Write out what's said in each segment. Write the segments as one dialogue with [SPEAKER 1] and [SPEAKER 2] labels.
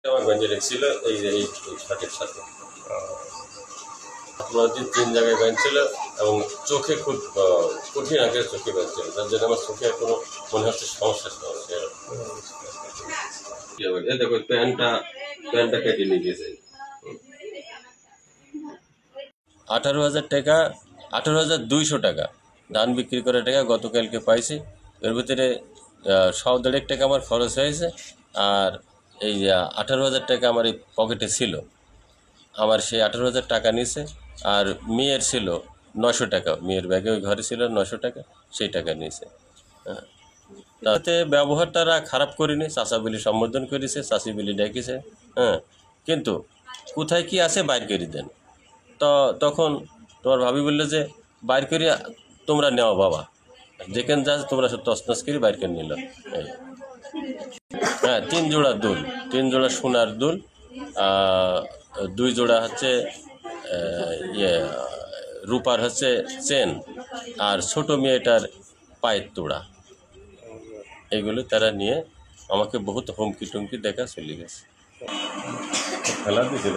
[SPEAKER 1] আমার গঞ্জে রেখেছিল এই শার্টের সাথে নদী 3 জায়গায় বেঁধেছিল এবং চোখে খুব কঠিন আগে চোখে বেঁধেছিল, যার জন্য আমার চোখে কোনো মনে হচ্ছে সমস্যা দেখো প্যান্টটা কেটে নিয়ে গিয়েছে। 18,000 টাকা, 18,200 টাকা ধান বিক্রি করার টাকা গতকালকে পাইছি। এর ভিতরে 1.5 টাকা আমার খরচ হয়েছে, আর এই 18,000 টাকা আমার এই পকেটে ছিল। আমার সেই 18,000 টাকা নিছে, আর মেয়ের ছিল 900 টাকা, মেয়ের ব্যাগে ওই ঘরে ছিল 900 টাকা, সেই টাকা নিয়েছে। তাতে ব্যবহার তারা খারাপ করিনি, চাচা বলি সম্বোধন করেছে, চাচি বলি ডেকেছে, কিন্তু কোথায় কি আছে বাইর করে দেন। তো তখন তোমার ভাবি বললো যে বাইর করে তোমরা নেও বাবা, যেখানে যা তোমরা সব তছনছ করে বাইর করে নিল। হ্যাঁ, 3 জোড়া দুল, 3 জোড়া সোনার দুল, 2 জোড়া হচ্ছে রূপার হচ্ছে চেন, আর ছোট মেয়েটার পায়ের তোড়া। এগুলো তারা নিয়ে আমাকে বহুত হুমকি টুমকি দেখা চলে গেছে। খেলা দিয়েছিল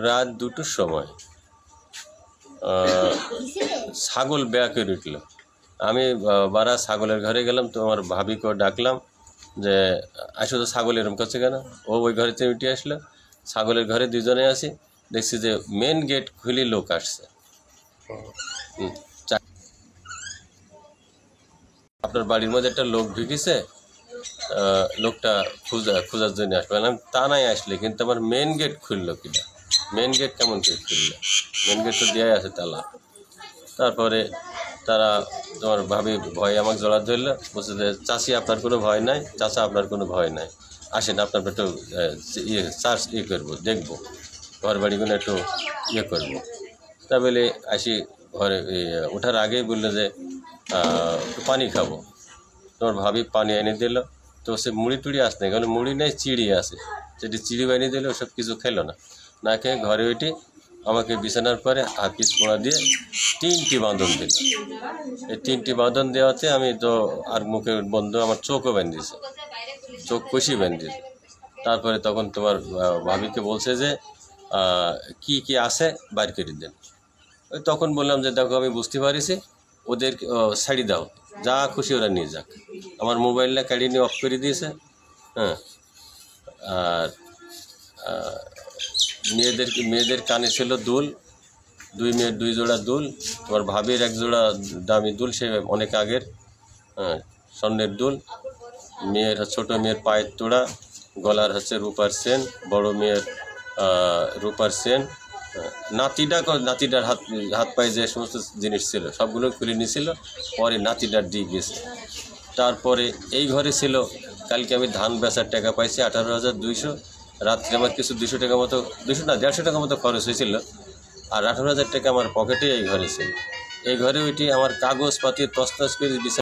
[SPEAKER 1] রাত 2টোর সময় ছাগল বেয়া করে উঠল। আমি বারা ছাগলের ঘরে গেলাম, তো আমার ভাবিকে ডাকলাম যে আসো তো, ছাগল এরম করছে কেন। ও ওই ঘরে থেকে উঠে আসলো। ছাগলের ঘরে 2 জনে আছি, দেখছি যে মেন গেট খুলে লোক আসছে। আপনার বাড়ির মধ্যে একটা লোক ঢুকেছে, লোকটা খোঁজার জন্য আসবে। তা নাই আসলে, কিন্তু আমার মেন গেট খুললো কিনা, মেন গেট কেমন করে খুললো, মেন গেট তো দেওয়াই আছে তালা। তারপরে তারা তোমার ভাবি ভয়ে আমাকে জড়া ধরলো, বলছে যে চাচি আপনার কোনো ভয় নাই, চাচা আপনার কোনো ভয় নাই, আসেন আপনার একটু করবো, দেখবো ঘর বাড়িগুলো একটু করবো। তা বলে আসি ঘরে ওঠার আগেই বললো যে পানি খাবো। তোমার ভাবি পানি এনে দিল, তো সে মুড়ি টুড়ি আসতে গেল, মুড়ি নেই চিড়ি আছে, সেটি চিড়ি বানিয়ে দিল, সব কিছু খেলো না খেয়ে ঘরে উঠে আমাকে বিছানার পরে হাফিস পোড়া দিয়ে 3টি বাঁধন দিল। এই 3টি বাঁধন দেওয়াতে আমি তো আর মুখে বন্ধ, আমার চোখও বেঁধেছে, চোখ কষি বেঁধেছে। তারপরে তখন তোমার ভাবিকে বলছে যে কি কি আছে বাইর করে দেন। ওই তখন বললাম যে দেখো আমি বুঝতে পারিছি, ওদের ছাড়ি দাও, যা খুশি ওরা নিয়ে যাক। আমার মোবাইলটা কাড়ি নিয়ে অফ করে দিয়েছে। আর মেয়েদের কানে ছিল দুল, 2 মেয়ের 2 জোড়া দুল, তোমার ভাবির 1 জোড়া দামি দুল, সে অনেক আগের, স্বর্ণের দুল। মেয়ের ছোট মেয়ের পায়ের তোড়া, গলার হচ্ছে রূপার চেন, বড় মেয়ের রূপার চেন। নাতিটার হাত পায়ে যে সমস্ত জিনিস ছিল সবগুলো খুলে নিয়েছিল, পরে নাতিটার দিয়ে গেছে। তারপরে এই ঘরে ছিল, কালকে আমি ধান বেচার টাকা পাইছি 18,200। রাত্রে আমার কিছু 200 টাকা মতো, 200 না 150 টাকা মতো খরচ হয়েছিল, আর 18,000 টাকা আমার পকেটে এই ঘরে ছিল। এই ঘরে ওইটি আমার কাগজপাতি তছনছ করে